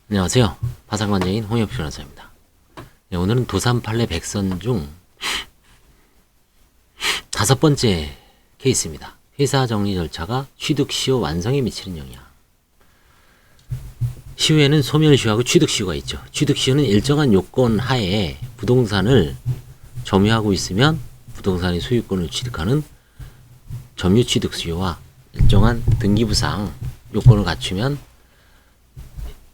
안녕하세요. 파상관계인 홍엽 변호사입니다. 네, 오늘은 도산판례 백선 중 5번째 케이스입니다. 회사 정리 절차가 취득 시효 완성에 미치는 영향. 시효에는 소멸시효하고 취득 시효가 있죠. 취득 시효는 일정한 요건 하에 부동산을 점유하고 있으면 부동산의 소유권을 취득하는 점유 취득 시효와 일정한 등기부상 요건을 갖추면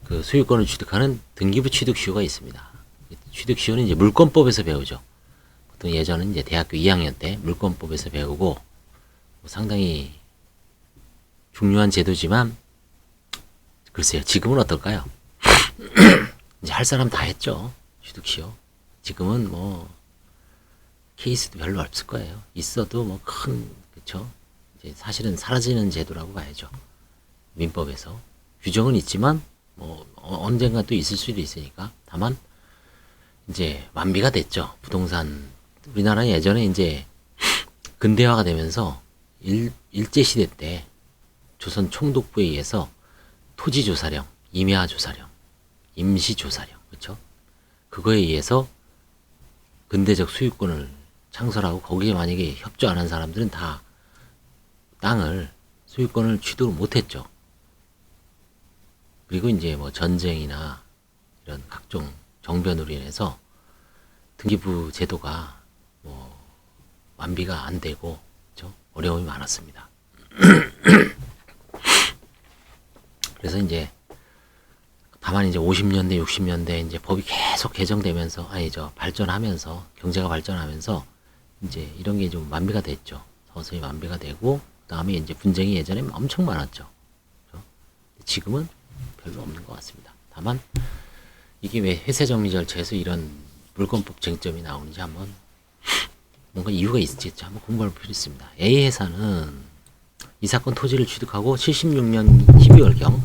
그 소유권을 취득하는 등기부 취득 시효가 있습니다. 취득 시효는 이제 물권법에서 배우죠. 보통 예전은 이제 대학교 2학년 때 물권법에서 배우고 상당히 중요한 제도지만 글쎄요, 지금은 어떨까요? 이제 할 사람 다 했죠. 취득 시효. 지금은 뭐 케이스도 별로 없을 거예요. 있어도 뭐 그쵸? 이제 사실은 사라지는 제도라고 봐야죠. 민법에서 규정은 있지만 뭐 언젠가 또 있을 수도 있으니까. 다만 이제 완비가 됐죠. 부동산 우리나라 예전에 이제 근대화가 되면서 일제시대 때 조선 총독부에 의해서 토지조사령, 임야조사령, 임시조사령, 그렇죠? 그거에 의해서 근대적 소유권을 창설하고 거기에 만약에 협조 안 한 사람들은 다 땅을 소유권을 취득을 못했죠. 그리고 이제 뭐 전쟁이나 이런 각종 정변으로 인해서 등기부 제도가 뭐 완비가 안 되고 그렇죠? 어려움이 많았습니다. 그래서 이제 다만 이제 50년대, 60년대 이제 법이 계속 개정되면서 발전하면서 경제가 발전하면서 이제 이런 게 좀 완비가 됐죠. 서서히 완비가 되고 그다음에 이제 분쟁이 예전에 엄청 많았죠. 그렇죠? 지금은 별로 없는 것 같습니다. 다만 이게 왜 회사정리 절차에서 이런 물권법 쟁점이 나오는지 한번 뭔가 이유가 있겠죠. 한번 공부할 필요 있습니다. A 회사는 이 사건 토지를 취득하고 76년 12월경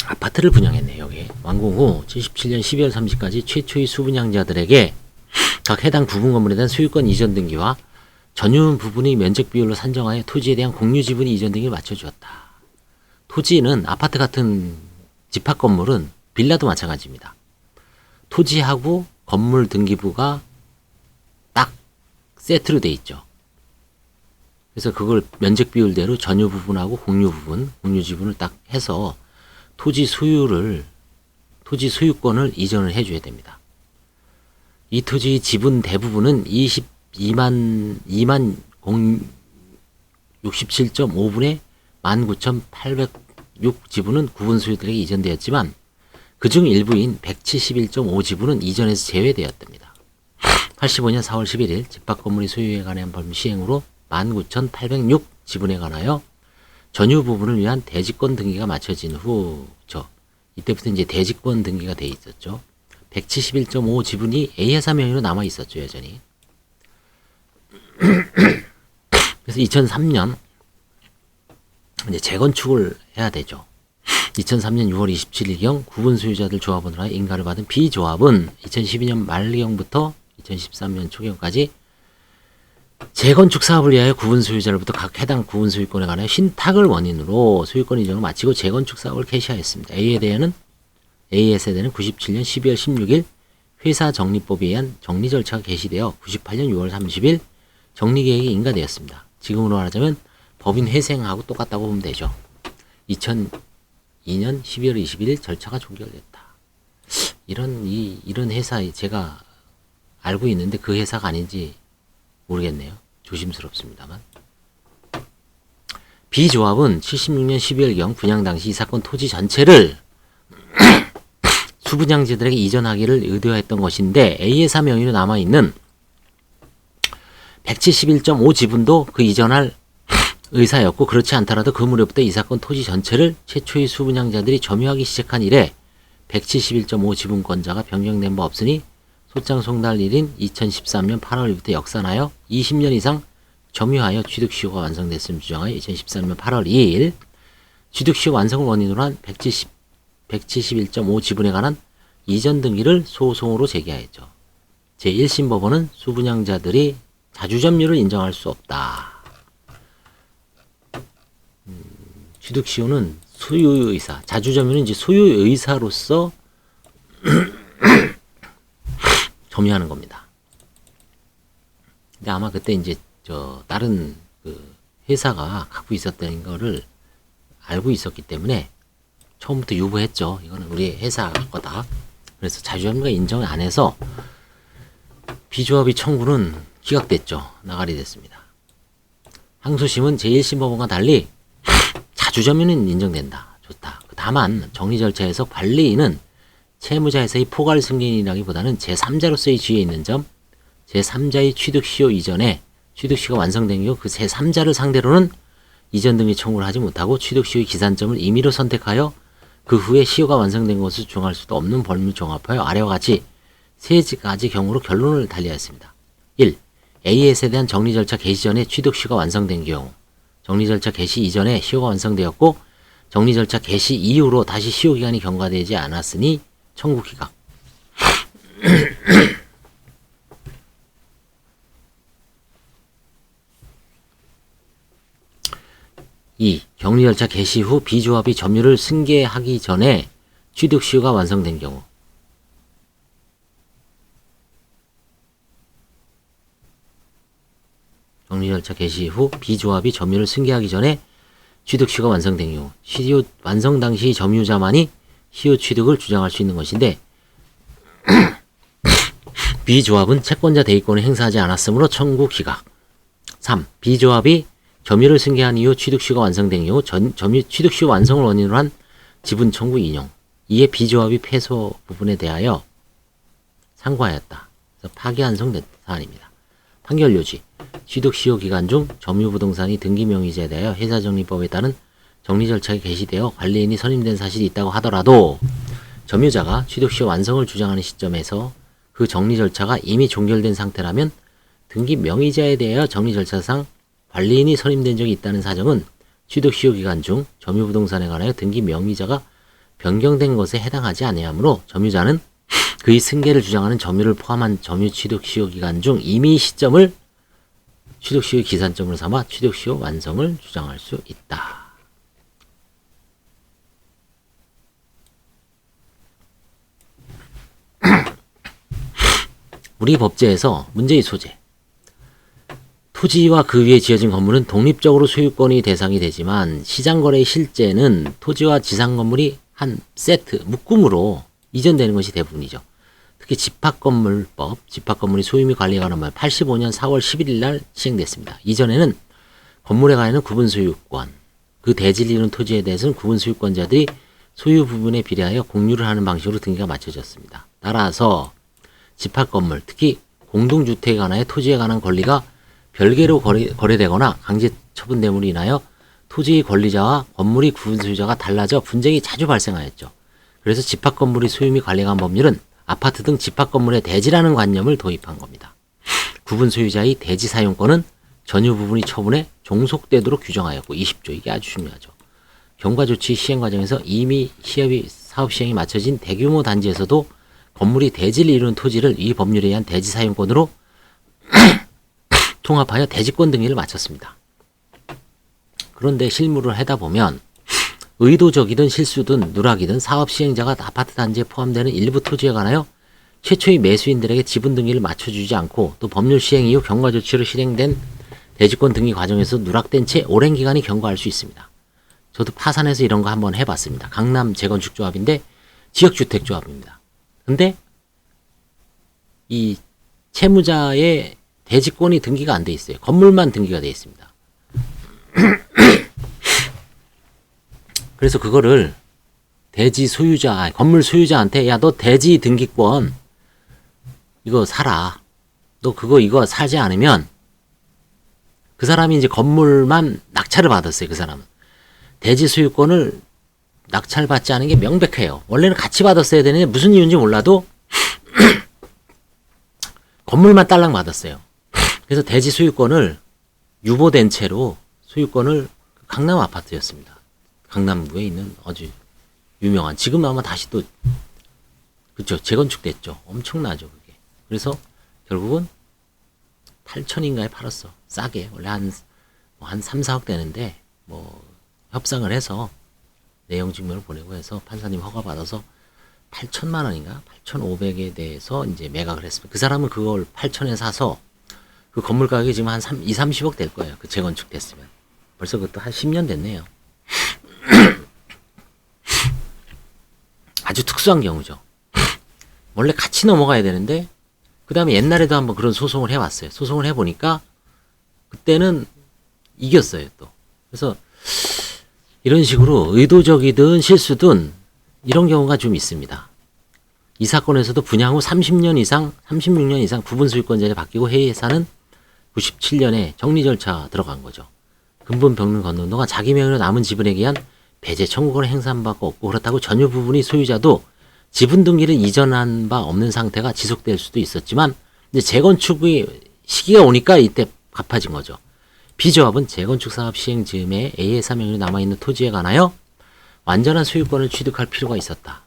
아파트를 분양했네요. 여기 완공 후 77년 12월 30일까지 최초의 수분양자들에게 각 해당 부분 건물에 대한 소유권 이전 등기와 전유 부분의 면적 비율로 산정하여 토지에 대한 공유 지분의 이전 등기를 맞춰주었다. 토지는 아파트 같은 집합 건물은 빌라도 마찬가지입니다. 토지하고 건물 등기부가 딱 세트로 돼 있죠. 그래서 그걸 면적 비율대로 전유 부분하고 공유 부분, 공유 지분을 딱 해서 토지 소유권을 이전을 해줘야 됩니다. 이 토지의 지분 대부분은 67.5분의 19,806 지분은 구분 소유들에게 이전되었지만 그중 일부인 171.5 지분은 이전에서 제외되었답니다. 85년 4월 11일 집합 건물의 소유에 관한 법 시행으로 19,806 지분에 관하여 전유 부분을 위한 대지권 등기가 마쳐진 후, 이때부터 이제 대지권 등기가 돼 있었죠. 171.5 지분이 A회사 명의로 남아 있었죠, 여전히. 그래서 2003년 이제 재건축을 해야 되죠. 2003년 6월 27일경 구분 소유자들 조합원으로 하여 인가를 받은 B조합은 2012년 말경부터 2013년 초경까지 재건축 사업을 위하여 구분 소유자로부터 각 해당 구분 소유권에 관하여 신탁을 원인으로 소유권 이전을 마치고 재건축 사업을 개시하였습니다. A에 대해서는 97년 12월 16일 회사 정리법에 의한 정리 절차가 개시되어 98년 6월 30일 정리계획이 인가되었습니다. 지금으로 말하자면 법인 회생하고 똑같다고 보면 되죠. 2002년 12월 21일 절차가 종결됐다. 이런 회사 제가 알고 있는데 그 회사가 아닌지 모르겠네요. 조심스럽습니다만. B조합은 76년 12월경 분양 당시 이 사건 토지 전체를 수분양자들에게 이전하기를 의도했던 것인데 A회사 명의로 남아있는 171.5 지분도 그 이전할 의사였고 그렇지 않더라도 그 무렵부터 이 사건 토지 전체를 최초의 수분양자들이 점유하기 시작한 이래 171.5 지분권자가 변경된 바 없으니 소장 송달일인 2013년 8월부터 역산하여 20년 이상 점유하여 취득시효가 완성됐음을 주장하여 2013년 8월 2일 취득시효 완성을 원인으로 한 171.5 지분에 관한 이전 등기를 소송으로 제기하였죠. 제1심 법원은 수분양자들이 자주점유를 인정할 수 없다. 취득시효는 소유의사, 자주점유는 이제 소유의사로서 점유하는 겁니다. 근데 아마 그때 이제 다른 그 회사가 갖고 있었다는 거를 알고 있었기 때문에 처음부터 유보했죠. 이거는 우리 회사 거다. 그래서 자주점유가 인정 안 해서 비조합의 청구는 기각됐죠. 나가리 됐습니다. 항소심은 제1심 법원과 달리 자주점유는 인정된다. 좋다. 다만 정리 절차에서 관리인은 채무자에서의 포괄 승계인이라기보다는 제3자로서의 지위에 있는 점, 제3자의 취득시효 이전에 취득시효가 완성된 경우 그 제3자를 상대로는 이전 등의 청구를 하지 못하고 취득시효의 기산점을 임의로 선택하여 그 후에 시효가 완성된 것을 주장할 수도 없는 법률 종합하여 아래와 같이 세 가지 경우로 결론을 달리하였습니다. 1. AS에 대한 정리 절차 개시 전에 취득시효가 완성된 경우, 정리 절차 개시 이전에 시효가 완성되었고 정리 절차 개시 이후로 다시 시효 기간이 경과되지 않았으니 청구 기각. 2. 격리 절차 개시 후 비조합이 점유를 승계하기 전에 취득시효가 완성된 경우. 격리 절차 개시 후 비조합이 점유를 승계하기 전에 취득시효가 완성된 경우. 시효 완성 당시 점유자만이 시효 취득을 주장할 수 있는 것인데 비조합은 채권자 대위권을 행사하지 않았으므로 청구 기각. 3. 비조합이 점유를 승계한 이후 취득시효가 완성된 경우 점유 취득시효 완성을 원인으로 한 지분 청구 인용. 이에 비조합이 패소 부분에 대하여 상고하였다. 그래서 파기환송된 사안입니다. 판결 요지. 취득시효 기간 중 점유부동산이 등기명의자에 대하여 회사정리법에 따른 정리 절차에 개시되어 관리인이 선임된 사실이 있다고 하더라도 점유자가 취득시효 완성을 주장하는 시점에서 그 정리 절차가 이미 종결된 상태라면 등기명의자에 대하여 정리 절차상 관리인이 선임된 적이 있다는 사정은 취득시효 기간 중 점유부동산에 관하여 등기명의자가 변경된 것에 해당하지 아니하므로 점유자는 그의 승계를 주장하는 점유를 포함한 점유 취득시효 기간 중 이미 시점을 취득시효 기산점으로 삼아 취득시효 완성을 주장할 수 있다. 우리 법제에서 문제의 소재. 토지와 그 위에 지어진 건물은 독립적으로 소유권이 대상이 되지만 시장거래의 실제는 토지와 지상 건물이 한 세트, 묶음으로 이전되는 것이 대부분이죠. 특히 집합건물법, 집합건물이 소유 및 관리에 관한 법 85년 4월 11일 날 시행됐습니다. 이전에는 건물에 관한 구분 소유권, 그 대지를 이룬 토지에 대해서는 구분 소유권자들이 소유 부분에 비례하여 공유를 하는 방식으로 등기가 맞춰졌습니다. 따라서 집합건물, 특히 공동주택에 관하여 토지에 관한 권리가 별개로 거래되거나 강제 처분됨으로 인하여 토지의 권리자와 건물의 구분 소유자가 달라져 분쟁이 자주 발생하였죠. 그래서 집합건물의 소유 및 관리에 관한 법률은 아파트 등 집합건물의 대지라는 관념을 도입한 겁니다. 구분 소유자의 대지 사용권은 전유 부분의 처분에 종속되도록 규정하였고 20조, 이게 아주 중요하죠. 경과조치 시행 과정에서 이미 사업 시행이 마쳐진 대규모 단지에서도 건물이 대지를 이루는 토지를 이 법률에 의한 대지 사용권으로 통합하여 대지권 등기를 마쳤습니다. 그런데 실무를 하다 보면 의도적이든 실수든 누락이든 사업 시행자가 아파트 단지에 포함되는 일부 토지에 관하여 최초의 매수인들에게 지분 등기를 맞춰주지 않고 또 법률 시행 이후 경과 조치로 실행된 대지권 등기 과정에서 누락된 채 오랜 기간이 경과할 수 있습니다. 저도 파산해서 이런 거 한번 해봤습니다. 강남 재건축조합인데 지역주택조합입니다. 근데 이 채무자의 대지권이 등기가 안 돼 있어요. 건물만 등기가 돼 있습니다. 그래서 그거를 대지 소유자, 건물 소유자한테 야, 너 대지 등기권 이거 사라. 너 이거 사지 않으면 그 사람이 이제 건물만 낙찰을 받았어요. 그 사람은. 대지 소유권을 낙찰받지 않은 게 명백해요. 원래는 같이 받았어야 되는데 무슨 이유인지 몰라도 건물만 딸랑 받았어요. 그래서 대지 소유권을 유보된 채로 소유권을 강남 아파트였습니다. 강남구에 있는 아주 유명한, 지금 아마 다시 또 그쵸, 재건축됐죠. 엄청나죠 그게. 그래서 결국은 8천인가에 팔았어. 싸게. 원래 한 3, 4억 되는데 뭐 협상을 해서 내용 증명을 보내고 해서 판사님 허가 받아서 8천만 원인가 8,500에 대해서 이제 매각을 했습니다. 그 사람은 그걸 8천에 사서 그 건물 가격이 지금 한 2, 30억 될 거예요. 그 재건축 됐으면. 벌써 그것도 한 10년 됐네요. 아주 특수한 경우죠. 원래 같이 넘어가야 되는데 그 다음에 옛날에도 한번 그런 소송을 해왔어요. 소송을 해보니까 그때는 이겼어요 또. 그래서 이런 식으로 의도적이든 실수든 이런 경우가 좀 있습니다. 이 사건에서도 분양 후 30년 이상, 36년 이상 부분 소유권자가 바뀌고 회사는 97년에 정리 절차 들어간 거죠. 근본 병는 걷는 동안 자기 명의로 남은 지분에 의한 배제 청구권을 행사한 바가 없고 그렇다고 전유 부분이 소유자도 지분 등기를 이전한 바 없는 상태가 지속될 수도 있었지만 이제 재건축의 시기가 오니까 이때 갚아진 거죠. B조합은 재건축 사업 시행 즈음에 A회사 명의로 남아있는 토지에 관하여 완전한 소유권을 취득할 필요가 있었다.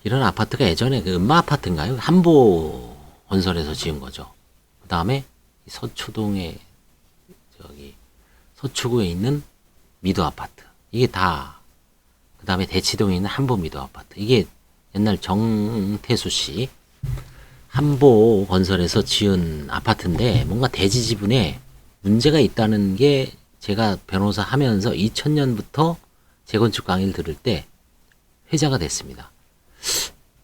이런 아파트가 예전에 그 음마 아파트인가요? 한보 건설에서 지은 거죠. 그 다음에 서초동에 저기 서초구에 있는 미도 아파트. 이게 다 그 다음에 대치동에 있는 한보 미도 아파트. 이게 옛날 정태수 씨 한보 건설에서 지은 아파트인데 뭔가 대지 지분에 문제가 있다는 게 제가 변호사 하면서 2000년부터 재건축 강의를 들을 때 회자가 됐습니다.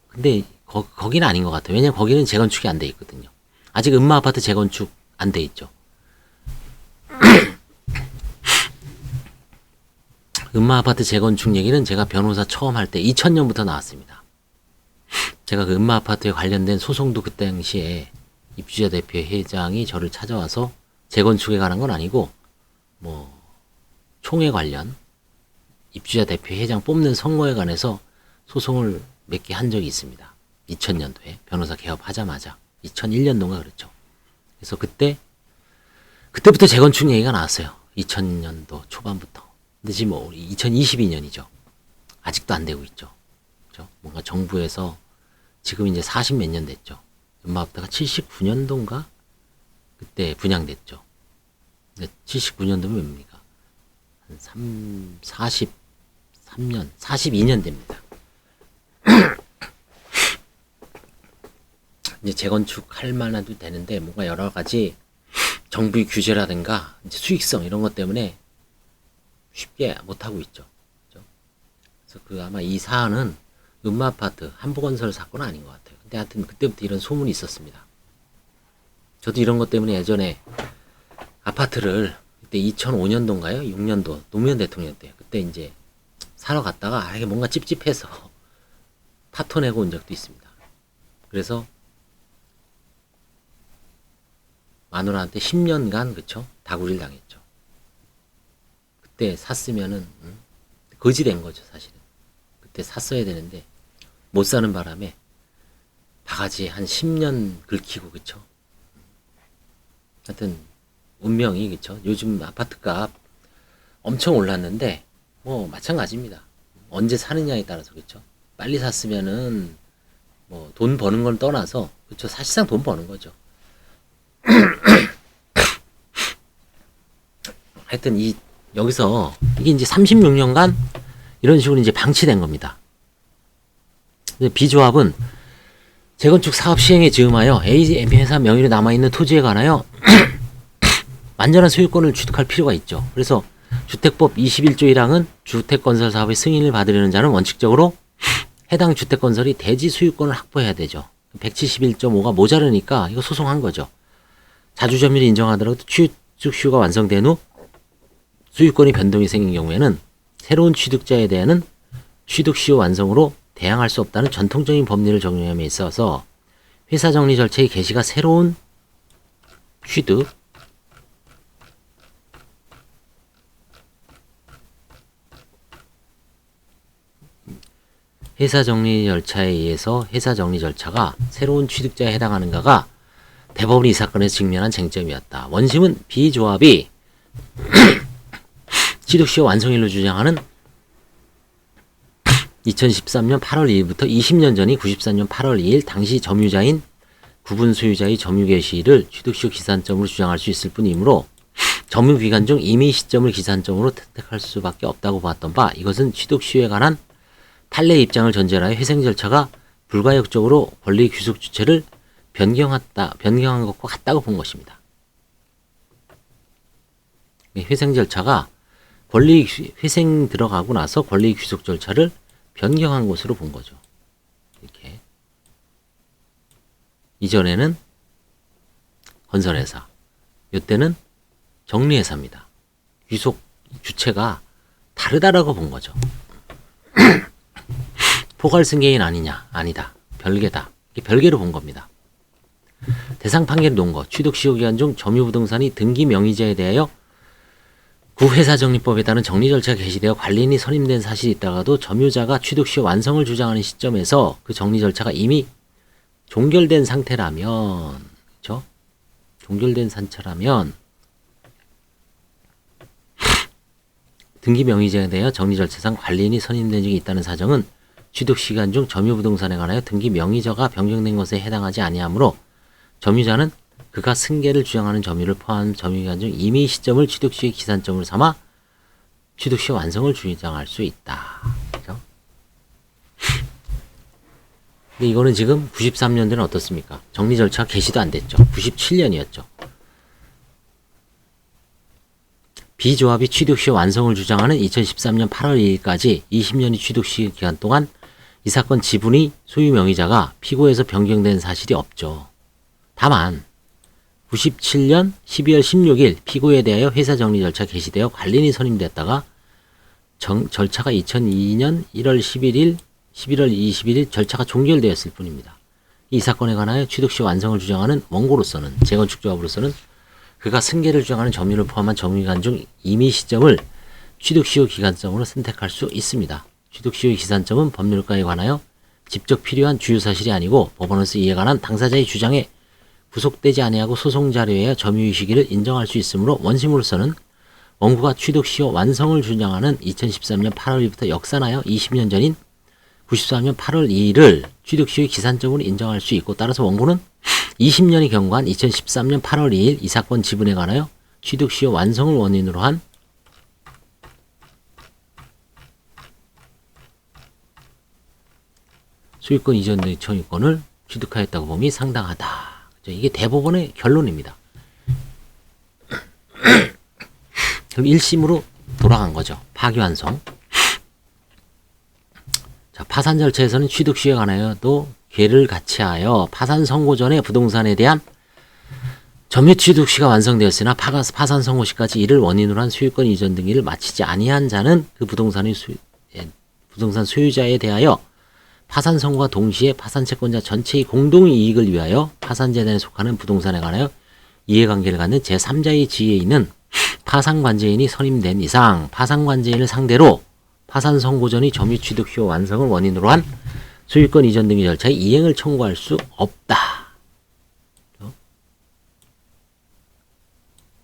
근데 거기는 아닌 것 같아요. 왜냐면 거기는 재건축이 안 돼 있거든요. 아직 음마 아파트 재건축 안 돼 있죠. 음마 아파트 재건축 얘기는 제가 변호사 처음 할 때 2000년부터 나왔습니다. 제가 그 음마 아파트에 관련된 소송도 그때 당시에 입주자 대표 회장이 저를 찾아와서 재건축에 관한 건 아니고 뭐 총회 관련 입주자 대표 회장 뽑는 선거에 관해서 소송을 몇 개 한 적이 있습니다. 2000년도에 변호사 개업하자마자 2001년도인가 그랬죠. 그래서 그때부터 재건축 얘기가 나왔어요. 2000년도 초반부터. 근데 지금 2022년이죠. 아직도 안 되고 있죠. 그렇죠? 뭔가 정부에서 지금 이제 40 몇 년 됐죠. 음마아파트가 79년도인가 그때 분양됐죠. 근데 79년도면 뭡니까? 한 43년, 42년 됩니다. 이제 재건축할 만해도 되는데 뭔가 여러 가지 정부의 규제라든가 이제 수익성 이런 것 때문에 쉽게 못 하고 있죠. 그렇죠? 그래서 그 아마 이 사안은 음마아파트 한보건설 사건은 아닌 것 같아요. 근데 하여튼 그때부터 이런 소문이 있었습니다. 저도 이런 것 때문에 예전에 아파트를 그때 2005년도인가요? 6년도 노무현 대통령 때 그때 이제 사러 갔다가 이게 뭔가 찝찝해서 파토 내고 온 적도 있습니다. 그래서 마누라한테 10년간 그쵸? 다구리를 당했죠. 그때 샀으면은 거지 된 거죠 사실은. 그때 샀어야 되는데 못 사는 바람에 바가지 한 10년 긁히고 그쵸? 하여튼 운명이 그쵸? 요즘 아파트값 엄청 올랐는데 뭐 마찬가지입니다. 언제 사느냐에 따라서 그쵸? 빨리 샀으면은 뭐 돈 버는 걸 떠나서 그쵸? 사실상 돈 버는 거죠. 하여튼 여기서 이게 이제 36년간 이런 식으로 이제 방치된 겁니다. B조합은 재건축 사업 시행에 즈음하여 A 회사 명의로 남아있는 토지에 관하여 완전한 소유권을 취득할 필요가 있죠. 그래서 주택법 21조 1항은 주택건설 사업의 승인을 받으려는 자는 원칙적으로 해당 주택건설이 대지 소유권을 확보해야 되죠. 171.5가 모자르니까 이거 소송한 거죠. 자주점유를 인정하더라도 취득 시효가 완성된 후 소유권이 변동이 생긴 경우에는 새로운 취득자에 대한 취득 시효 완성으로 대항할 수 없다는 전통적인 법리를 적용함에 있어서 회사 정리 절차의 개시가 새로운 취득 회사 정리 절차에 의해서 회사 정리 절차가 새로운 취득자에 해당하는가가 대법원이 이 사건에서 직면한 쟁점이었다. 원심은 B조합이 취득시효 완성일로 주장하는 2013년 8월 2일부터 20년 전인 94년 8월 2일 당시 점유자인 구분 소유자의 점유 개시일을 취득시효 기산점으로 주장할 수 있을 뿐이므로 점유 기간 중 임의 시점을 기산점으로 택할 수밖에 없다고 봤던 바, 이것은 취득시효에 관한 판례 입장을 전제로 하여 회생 절차가 불가역적으로 권리 귀속 주체를 변경한 것과 같다고 본 것입니다. 회생 절차가 회생 들어가고 나서 권리 귀속 절차를 변경한 것으로 본 거죠. 이렇게. 이전에는 건설회사, 이때는 정리회사입니다. 귀속 주체가 다르다라고 본 거죠. 포괄승계인 아니냐? 아니다. 별개다. 이게 별개로 본 겁니다. 대상 판결 논거, 취득시효 기간 중 점유부동산이 등기 명의자에 대하여 구회사정리법에 따른 정리 절차가 개시되어 관리인이 선임된 사실이 있다가도 점유자가 취득시효 완성을 주장하는 시점에서 그 정리 절차가 이미 종결된 상태라면, 그렇죠? 종결된 상태라면 등기 명의자에 대하여 정리 절차상 관리인이 선임된 적이 있다는 사정은 취득시간 중 점유부동산에 관하여 등기 명의자가 변경된 것에 해당하지 아니하므로 점유자는 그가 승계를 주장하는 점유를 포함한 점유기간 중 임의 시점을 취득시효 기산점으로 삼아 취득시효 완성을 주장할 수 있다. 그렇죠? 근데 이거는 지금 93년도는 어떻습니까? 정리 절차가 개시도 안 됐죠. 97년이었죠. B조합이 취득시효 완성을 주장하는 2013년 8월 2일까지 20년의 취득시효 기간 동안 이 사건 지분이 소유 명의자가 피고에서 변경된 사실이 없죠. 다만 97년 12월 16일 피고에 대하여 회사 정리 절차 개시되어 관리인이 선임됐다가 절차가 2002년 1월 11일, 11월 21일 절차가 종결되었을 뿐입니다. 이 사건에 관하여 취득시효 완성을 주장하는 원고로서는, 재건축조합으로서는 그가 승계를 주장하는 점유를 포함한 점유기간 중 임의 시점을 취득시효 기간점으로 선택할 수 있습니다. 취득시효 기산점은 법률가에 관하여 직접 필요한 주요 사실이 아니고 법원에서 이에 관한 당사자의 주장에 구속되지 아니하고 소송 자료에 점유의 시기를 인정할 수 있으므로 원심으로서는 원고가 취득시효 완성을 주장하는 2013년 8월 2일부터 역산하여 20년 전인 94년 8월 2일을 취득시효의 기산점으로 인정할 수 있고, 따라서 원고는 20년이 경과한 2013년 8월 2일 이 사건 지분에 관하여 취득시효 완성을 원인으로 한 소유권 이전 등 청유권을 취득하였다고 봄이 상당하다. 이게 대법원의 결론입니다. 그럼 1심으로 돌아간 거죠. 파기환송. 자, 파산 절차에서는 취득시효에 관하여도 궤를 같이 하여 파산 선고 전에 부동산에 대한 점유 취득시가 완성되었으나 파산 선고 시까지 이를 원인으로 한 소유권 이전 등기를 마치지 아니한 자는 그 부동산 소유자에 대하여 파산 선고와 동시에 파산 채권자 전체의 공동 이익을 위하여 파산 재단에 속하는 부동산에 관하여 이해관계를 갖는 제3자의 지위에 있는 파산 관제인이 선임된 이상 파산 관제인을 상대로 파산 선고 전의 점유 취득시효 완성을 원인으로 한 소유권 이전 등기 절차의 이행을 청구할 수 없다.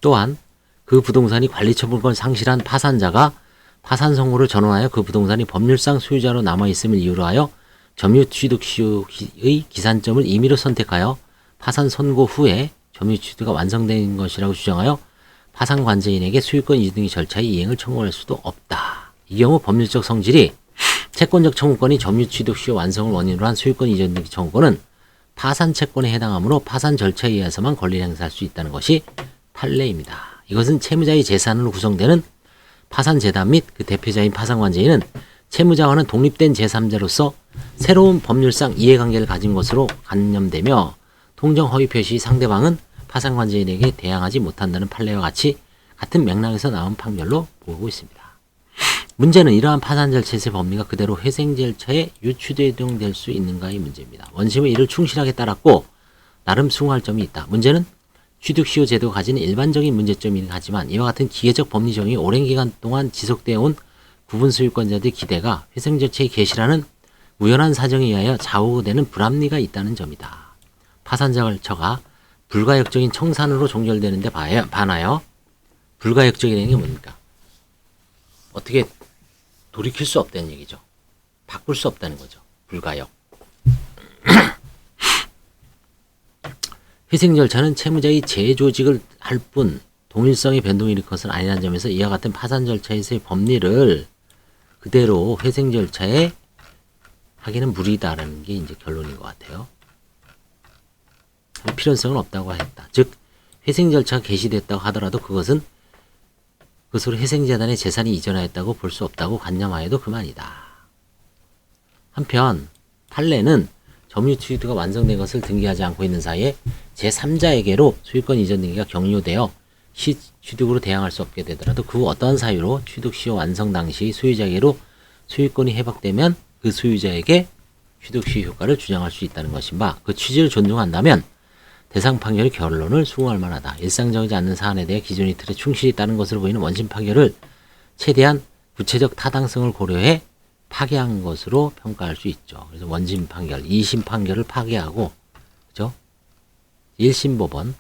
또한 그 부동산이 관리처분권을 상실한 파산자가 파산 선고를 전원하여 그 부동산이 법률상 소유자로 남아있음을 이유로 하여 점유 취득시효의 기산점을 임의로 선택하여 파산 선고 후에 점유 취득가 완성된 것이라고 주장하여 파산 관제인에게 소유권 이전 등기 절차의 이행을 청구할 수도 없다. 이 경우 법률적 성질이 채권적 청구권이 점유 취득시효 완성을 원인으로 한 소유권 이전 등기 청구권은 파산 채권에 해당하므로 파산 절차에 의해서만 권리를 행사할 수 있다는 것이 판례입니다. 이것은 채무자의 재산으로 구성되는 파산재단 및 그 대표자인 파산관제인은 채무자와는 독립된 제3자로서 새로운 법률상 이해관계를 가진 것으로 간념되며 통정 허위 표시 상대방은 파산관제인에게 대항하지 못한다는 판례와 같은 맥락에서 나온 판결로 보고 있습니다. 문제는 이러한 파산 절차의 법리가 그대로 회생 절차에 유추제동될 수 있는가의 문제입니다. 원심은 이를 충실하게 따랐고 나름 수긍할 점이 있다. 문제는 취득시효 제도가 가지는 일반적인 문제점이긴 하지만 이와 같은 기계적 법리 정의이 오랜 기간 동안 지속되어 온 구분 소유권자들의 기대가 회생 절차의 개시라는 우연한 사정에 의하여 좌우되는 불합리가 있다는 점이다. 파산 절차가 불가역적인 청산으로 종결되는데 반하여 불가역적이라는 게 뭡니까? 어떻게 돌이킬 수 없다는 얘기죠. 바꿀 수 없다는 거죠. 불가역. 회생 절차는 채무자의 재조직을 할 뿐 동일성의 변동을 일으킬 것은 아니라는 점에서 이와 같은 파산 절차에서의 법리를 그대로 회생 절차에 하기는 무리다라는 게 이제 결론인 것 같아요. 필요성은 없다고 했다. 즉 회생 절차가 개시됐다고 하더라도 그것으로 회생재단의 재산이 이전하였다고 볼 수 없다고 관념하여도 그만이다. 한편 판례는 점유취득가 완성된 것을 등기하지 않고 있는 사이에 제3자에게로 소유권 이전 등기가 격려되어 시취득으로 대항할 수 없게 되더라도 그 어떠한 사유로 취득 시효 완성 당시 소유자에게로 소유권이 회복되면 그 소유자에게 취득 시효 효과를 주장할 수 있다는 것인 바, 그 취지를 존중한다면 대상 판결의 결론을 수긍할 만하다. 일상적이지 않는 사안에 대해 기존의 틀에 충실히 따른 것으로 보이는 원심 판결을 최대한 구체적 타당성을 고려해 파기한 것으로 평가할 수 있죠. 그래서 원심 판결, 2심 판결을 파기하고, 그죠? 1심 법원,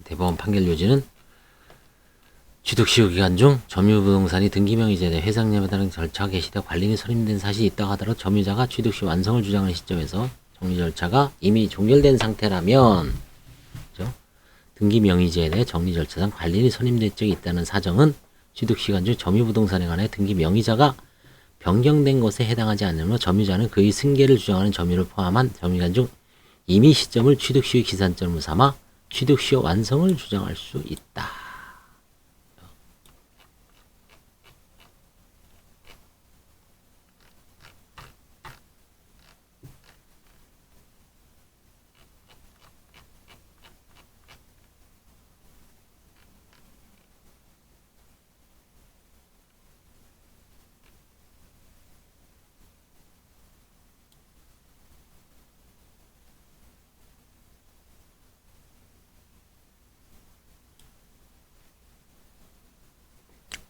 대법원 판결 요지는 취득시효 기간 중 점유부동산이 등기명의제에 대해 회상념에 따른 절차가 개시되어 관리인이 선임된 사실이 있다고 하더라도 점유자가 취득시 완성을 주장하는 시점에서 정리 절차가 이미 종결된 상태라면, 그렇죠? 등기명의제에 대해 정리 절차상 관리인이 선임된 적이 있다는 사정은 취득시간 중 점유부동산에 관해 등기명의자가 변경된 것에 해당하지 않으므로 점유자는 그의 승계를 주장하는 점유를 포함한 점유기간 중 이미 시점을 취득시효 기산점으로 삼아 취득시효 완성을 주장할 수 있다.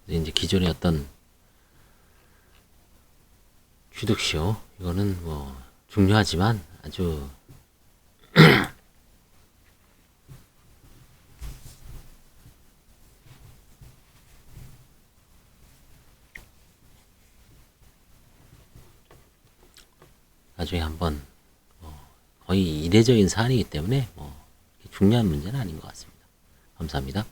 이제 기존의 어떤 취득시효, 이거는 뭐 중요하지만 아주 나중에 한번 거의 이례적인 사안이기 때문에 뭐 중요한 문제는 아닌 것 같습니다. 감사합니다.